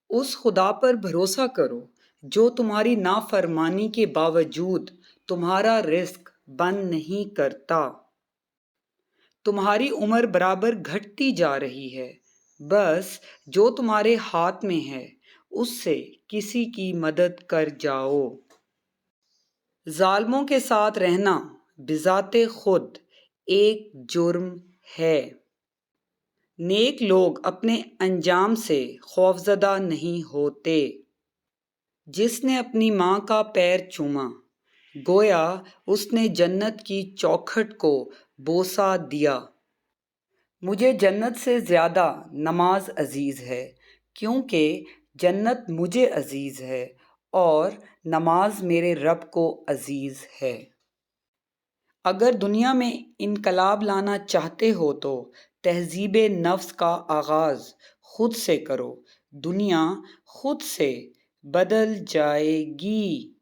اس خدا پر بھروسہ کرو جو تمہاری نافرمانی کے باوجود تمہارا رزق بند نہیں کرتا۔ تمہاری عمر برابر گھٹتی جا رہی ہے، بس جو تمہارے ہاتھ میں ہے اس سے کسی کی مدد کر جاؤ۔ ظالموں کے ساتھ رہنا بذات خود ایک جرم ہے۔ نیک لوگ اپنے انجام سے خوفزدہ نہیں ہوتے۔ جس نے اپنی ماں کا پیر چوما، گویا اس نے جنت کی چوکھٹ کو بوسہ دیا۔ مجھے جنت سے زیادہ نماز عزیز ہے، کیونکہ جنت مجھے عزیز ہے اور نماز میرے رب کو عزیز ہے۔ اگر دنیا میں انقلاب لانا چاہتے ہو تو تہذیب نفس کا آغاز خود سے کرو، دنیا خود سے بدل جائے گی۔